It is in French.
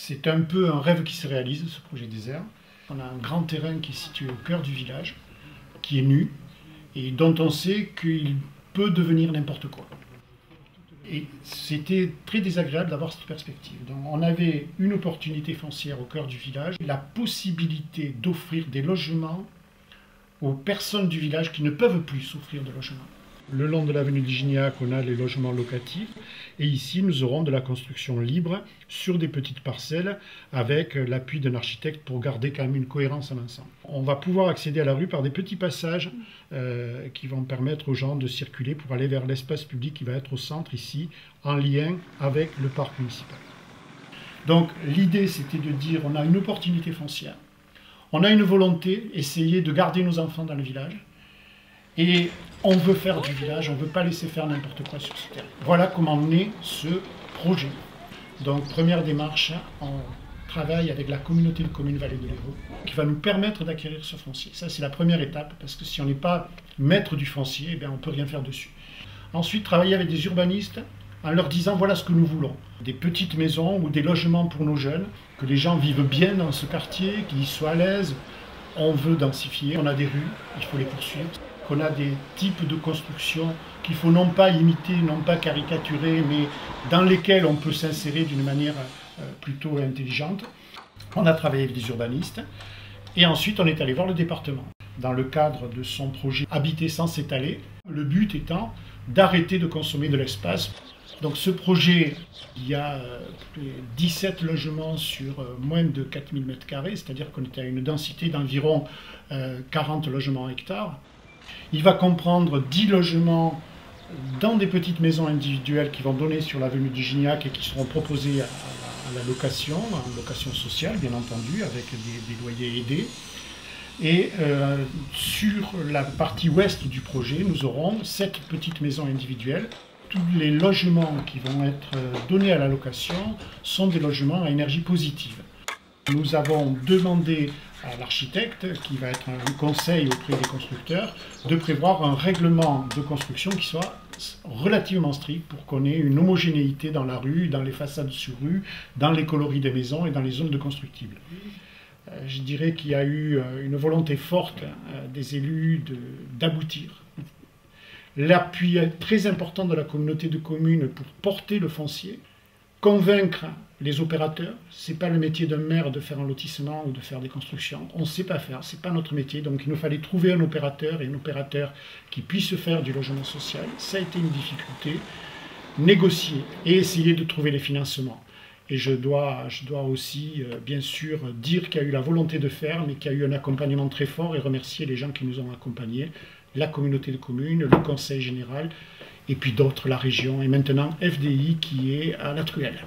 C'est un peu un rêve qui se réalise, ce projet désert. On a un grand terrain qui est situé au cœur du village, qui est nu, et dont on sait qu'il peut devenir n'importe quoi. Et c'était très désagréable d'avoir cette perspective. Donc on avait une opportunité foncière au cœur du village, la possibilité d'offrir des logements aux personnes du village qui ne peuvent plus s'offrir de logements. Le long de l'avenue de Gignac, on a les logements locatifs, et ici nous aurons de la construction libre sur des petites parcelles avec l'appui d'un architecte pour garder quand même une cohérence à l'ensemble. On va pouvoir accéder à la rue par des petits passages qui vont permettre aux gens de circuler pour aller vers l'espace public qui va être au centre ici, en lien avec le parc municipal. Donc l'idée c'était de dire on a une opportunité foncière, on a une volonté, essayer de garder nos enfants dans le village, et on veut faire du village, on ne veut pas laisser faire n'importe quoi sur ce terrain. Voilà comment naît ce projet. Donc première démarche, on travaille avec la communauté de communes Vallée de l'Hérault qui va nous permettre d'acquérir ce foncier. Ça c'est la première étape, parce que si on n'est pas maître du foncier, eh bien, on ne peut rien faire dessus. Ensuite, travailler avec des urbanistes en leur disant voilà ce que nous voulons. Des petites maisons ou des logements pour nos jeunes, que les gens vivent bien dans ce quartier, qu'ils soient à l'aise. On veut densifier, on a des rues, il faut les poursuivre. Qu'on a des types de construction qu'il faut non pas imiter, non pas caricaturer, mais dans lesquels on peut s'insérer d'une manière plutôt intelligente. On a travaillé avec des urbanistes et ensuite on est allé voir le département dans le cadre de son projet Habiter sans s'étaler, le but étant d'arrêter de consommer de l'espace. Donc ce projet, il y a 17 logements sur moins de 4000 m², c'est-à-dire qu'on est à une densité d'environ 40 logements hectares. Il va comprendre 10 logements dans des petites maisons individuelles qui vont donner sur l'avenue du Gignac et qui seront proposés à la location, en location sociale bien entendu, avec des loyers aidés. Et sur la partie ouest du projet, nous aurons 7 petites maisons individuelles. Tous les logements qui vont être donnés à la location sont des logements à énergie positive. Nous avons demandé à l'architecte, qui va être un conseil auprès des constructeurs, de prévoir un règlement de construction qui soit relativement strict pour qu'on ait une homogénéité dans la rue, dans les façades sur rue, dans les coloris des maisons et dans les zones de constructibles. Je dirais qu'il y a eu une volonté forte des élus d'aboutir. L'appui très important de la communauté de communes pour porter le foncier, convaincre les opérateurs. Ce n'est pas le métier d'un maire de faire un lotissement ou de faire des constructions. On ne sait pas faire, ce n'est pas notre métier. Donc il nous fallait trouver un opérateur qui puisse faire du logement social. Ça a été une difficulté. Négocier et essayer de trouver les financements. Et je dois aussi, bien sûr, dire qu'il y a eu la volonté de faire, mais qu'il y a eu un accompagnement très fort et remercier les gens qui nous ont accompagnés, la communauté de communes, le conseil général, et puis d'autres, la région, et maintenant FDI qui est à la truelle.